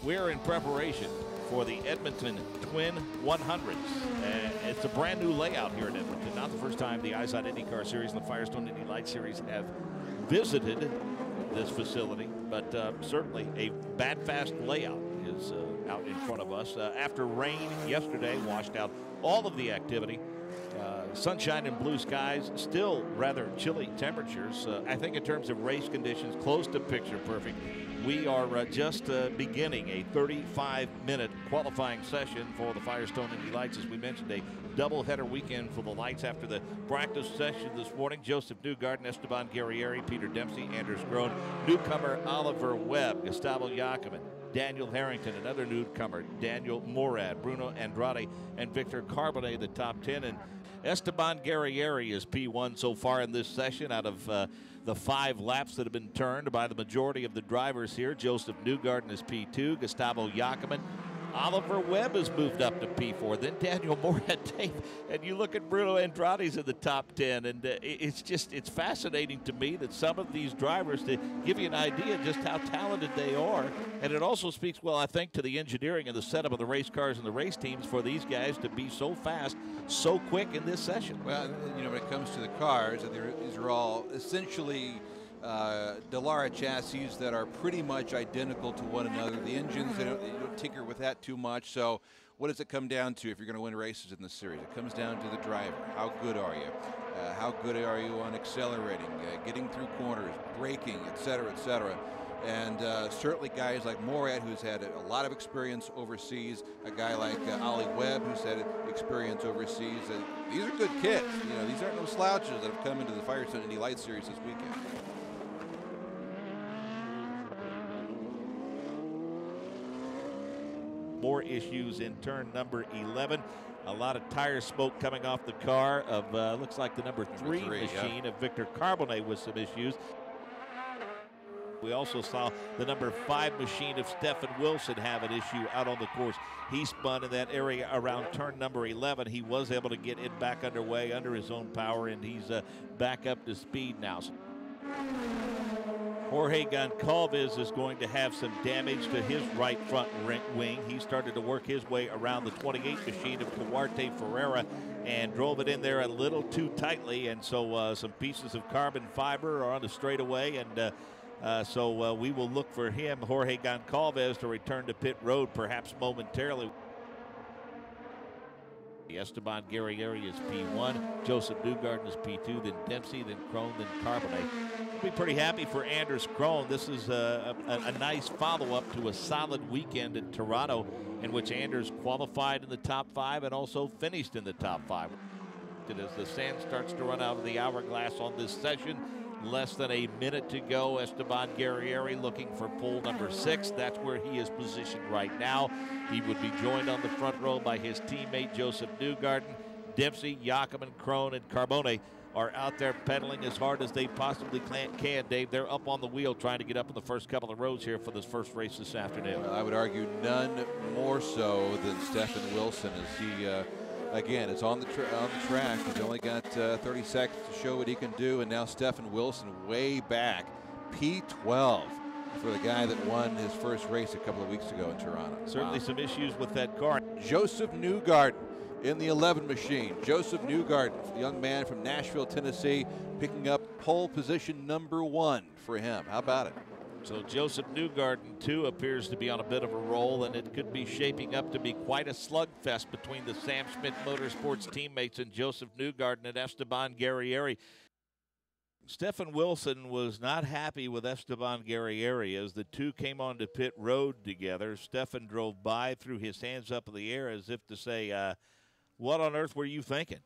We're in preparation for the Edmonton Twin 100s. It's a brand new layout here in Edmonton. Not the first time the Eyes on IndyCar Series and the Firestone Indy Lights Series have visited this facility, but certainly a bat-fast layout is out in front of us. After rain yesterday washed out all of the activity, sunshine and blue skies, still rather chilly temperatures. I think in terms of race conditions, close to picture perfect. We are just beginning a 35-minute qualifying session for the Firestone Indy Lights. As we mentioned, a doubleheader weekend for the Lights after the practice session this morning. Joseph Newgarden, Esteban Guerrieri, Peter Dempsey, Anders Groen, newcomer Oliver Webb, Gustavo Jacobin, Daniel Harrington, another newcomer, Daniel Morad, Bruno Andrade, and Victor Carbonnet, the top 10. And Esteban Guerrieri is P1 so far in this session out of the 5 laps that have been turned by the majority of the drivers here. Joseph Newgarden is P2, Gustavo Jacobin. Oliver Webb has moved up to P4, then Daniel Morad, Dave, and you look at Bruno Andrade's in the top 10, and it's fascinating to me that some of these drivers, to give you an idea just how talented they are, and it also speaks, well, I think, to the engineering and the setup of the race cars and the race teams for these guys to be so fast, so quick in this session. Well, you know, when it comes to the cars, these are all essentially Dallara chassis that are pretty much identical to one another. The engines, they don't tinker with that too much. So what does it come down to if you're going to win races in this series? It comes down to the driver. How good are you? How good are you on accelerating, getting through corners, braking, et cetera, et cetera. And certainly guys like Morad, who's had a lot of experience overseas, a guy like Ollie Webb, who's had experience overseas. These are good kids. You know, these aren't no slouches that have come into the Firestone Indy Lights Series this weekend. More issues in turn number 11. A lot of tire smoke coming off the car of, looks like the number 3 machine of Victor Carbonnet with some issues. We also saw the number 5 machine of Stefan Wilson have an issue out on the course. He spun in that area around turn number 11. He was able to get it back underway under his own power, and he's back up to speed now. Jorge Goncalves is going to have some damage to his right front wing. He started to work his way around the 28 machine of Duarte Ferreira and drove it in there a little too tightly, and so some pieces of carbon fiber are on the straightaway, and so we will look for him, Jorge Goncalves, to return to pit road perhaps momentarily. Esteban Guerrieri is P1, Joseph Newgarden is P2, then Dempsey, then Groen, then Carbonnet. We'll be pretty happy for Anders Groen. This is a nice follow-up to a solid weekend in Toronto in which Anders qualified in the top 5 and also finished in the top 5. As the sand starts to run out of the hourglass on this session, less than a minute to go. Esteban Guerrieri looking for pole number 6. That's where he is positioned right now. He would be joined on the front row by his teammate Joseph Newgarden. Dempsey, Jacobin, Groen, and Carbonnet are out there pedaling as hard as they possibly can, Dave. They're up on the wheel trying to get up in the first couple of rows here for this first race this afternoon. Well, I would argue none more so than Stefan Wilson, as he again, it's on the track. He's only got 30 seconds to show what he can do, and now Stefan Wilson way back, P12 for the guy that won his first race a couple of weeks ago in Toronto. Certainly some issues with that car. Joseph Newgarden in the 11 machine. Joseph Newgarden, the young man from Nashville, Tennessee, picking up pole position number 1 for him. How about it? So Joseph Newgarden, too, appears to be on a bit of a roll, and it could be shaping up to be quite a slugfest between the Sam Schmidt Motorsports teammates and Joseph Newgarden and Esteban Guerrieri. Stefan Wilson was not happy with Esteban Guerrieri as the two came onto pit road together. Stefan drove by, threw his hands up in the air as if to say, what on earth were you thinking?